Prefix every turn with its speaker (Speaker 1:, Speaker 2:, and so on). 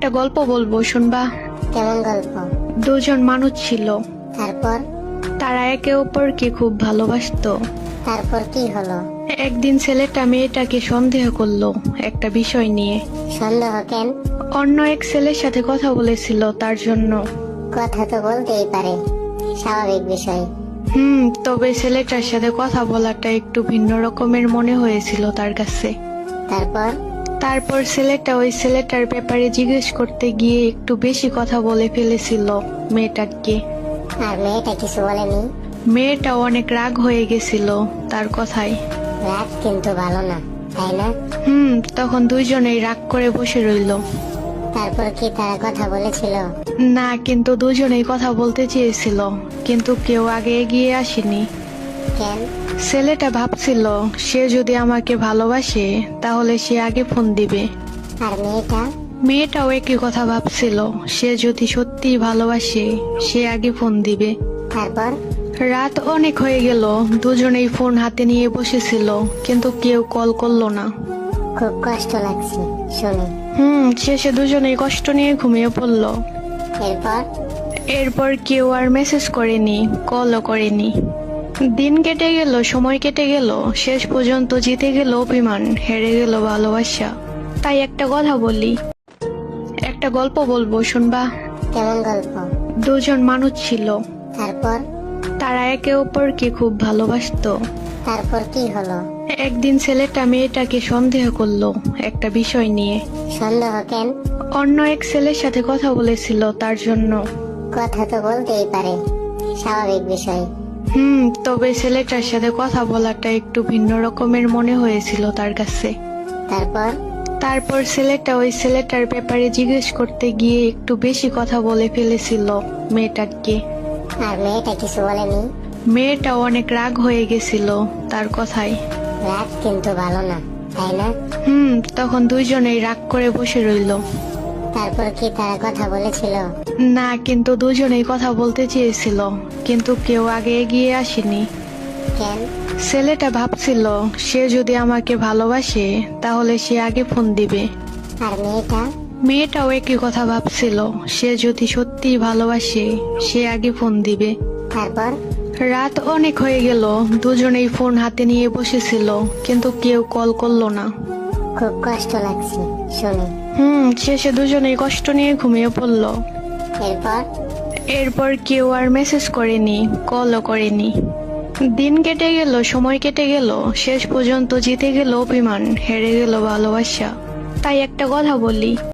Speaker 1: একটা গল্প বলবো, শুনবা?
Speaker 2: কেমন গল্প?
Speaker 1: দুজন মানুষ ছিল,
Speaker 2: তারপর?
Speaker 1: তারা একে অপরকে খুব ভালোবাসতো।
Speaker 2: তারপর কি হলো?
Speaker 1: একদিন ছেলেটা মেয়েটাকে সন্দেহ করলো একটা বিষয় নিয়ে।
Speaker 2: সন্দেহ কেন?
Speaker 1: অন্য এক ছেলের সাথে কথা বলেছিল তার জন্য।
Speaker 2: কথা তো বলতেই পারে, স্বাভাবিক বিষয়।
Speaker 1: তবে ছেলেটার সাথে কথা বলাটা একটু ভিন্ন রকমের মনে হয়েছিল তার কাছে।
Speaker 2: তারপর?
Speaker 1: তারপর ছেলেটা ওই ছেলেটার ব্যাপারে জিজ্ঞেস করতে গিয়ে একটু বেশি কথা বলে ফেলেছিল মেয়েটাকে।
Speaker 2: আর মেয়েটা কিছু বলেনি?
Speaker 1: মেয়েটা অনেক রাগ হয়ে গেছিল তার কথায়।
Speaker 2: রাগ কিন্তু ভালো না, তাই না?
Speaker 1: তখন দুইজনেই রাগ করে বসে রইল।
Speaker 2: তারপর কি তারা কথা বলেছিল?
Speaker 1: না, কিন্তু দুজনেই কথা বলতে চেয়েছিল, কিন্তু কেউ আগে এগিয়ে আসেনি।
Speaker 2: কেন?
Speaker 1: ছেলেটা ভাবছিল সে যদি আমাকে ভালোবাসে তাহলে সে আগে ফোন দিবে।
Speaker 2: আর মেয়েটা?
Speaker 1: মেয়েটাও একই কথা ভাবছিল, সে যদি সত্যি ভালোবাসে সে আগে ফোন দিবে।
Speaker 2: তারপর?
Speaker 1: রাত অনেক হয়ে গেল, দুজনেই ফোন হাতে নিয়ে বসেছিল, কিন্তু কেউ কল করলো না।
Speaker 2: খুব কষ্ট লাগছে শুনে।
Speaker 1: শেষে দুজনেই কষ্ট নিয়ে ঘুমিয়ে পড়ল।
Speaker 2: এরপর?
Speaker 1: এরপর কেউ আর মেসেজ করেনি, কলও করেনি। দিন কেটে গেল, সময় কেটে গেল, শেষ পর্যন্ত জিতে গেল অভিমান, হেরে গেল ভালোবাসা। তাই একটা কথা বলি, একটা গল্প বলবো, শুনবা?
Speaker 2: কেমন গল্প?
Speaker 1: দুজন মানুষ ছিল,
Speaker 2: তারপর?
Speaker 1: তারা একে অপরকে খুব ভালোবাসতো।
Speaker 2: তারপর কি হলো?
Speaker 1: একদিন ছেলেটা মেয়েটাকে সন্দেহ করলো একটা বিষয় নিয়ে।
Speaker 2: সন্দেহ কেন?
Speaker 1: অন্য এক ছেলের সাথে কথা বলেছিল তার জন্য।
Speaker 2: কথা তো বলতেই পারে, স্বাভাবিক বিষয়।
Speaker 1: তবে ছেলেটার সাথে কথা বলাটা একটু ভিন্ন রকমের মনে হয়েছিল তার কাছে।
Speaker 2: তারপর?
Speaker 1: তারপর ছেলেটা ওই ছেলেটার ব্যাপারে জিজ্ঞেস করতে গিয়ে একটু বেশি কথা বলে ফেলেছিল মেয়েটাকে।
Speaker 2: আর মেয়েটা কিছু বলেনি?
Speaker 1: মেয়েটা অনেক রাগ হয়ে গেছিল তার কথায়।
Speaker 2: রাগ কিন্তু ভালো না, তাই না?
Speaker 1: তখন দুইজনেই রাগ করে বসে রইল।
Speaker 2: তারপর কি তারা কথা বলেছিল?
Speaker 1: না, কিন্তু দুজনেই কথা বলতে চেয়েছিল, কিন্তু কেউ আগে এগিয়ে আসেনি।
Speaker 2: কেন?
Speaker 1: ছেলেটা ভাবছিল সে যদি আমাকে ভালোবাসে তাহলে সে আগে ফোন দিবে।
Speaker 2: আর মেয়েটা?
Speaker 1: মেয়েটাও একই কথা ভাবছিল, সে যদি সত্যি ভালোবাসে সে আগে ফোন দিবে।
Speaker 2: তারপর?
Speaker 1: রাত অনেক হয়ে গেল, দুজনেই ফোন হাতে নিয়ে বসেছিল, কিন্তু কেউ কল করলো না।
Speaker 2: খুব কষ্ট লাগছে শুনে।
Speaker 1: শেষে দুজনেই কষ্ট নিয়ে ঘুমিয়ে পড়ল।
Speaker 2: এরপর?
Speaker 1: এরপর কেউ আর মেসেজ করেনি, কলও করেনি। দিন কেটে গেল, সময় কেটে গেল, শেষ পর্যন্ত জিতে গেল অভিমান, হেরে গেল ভালোবাসা। তাই একটা কথা বলি,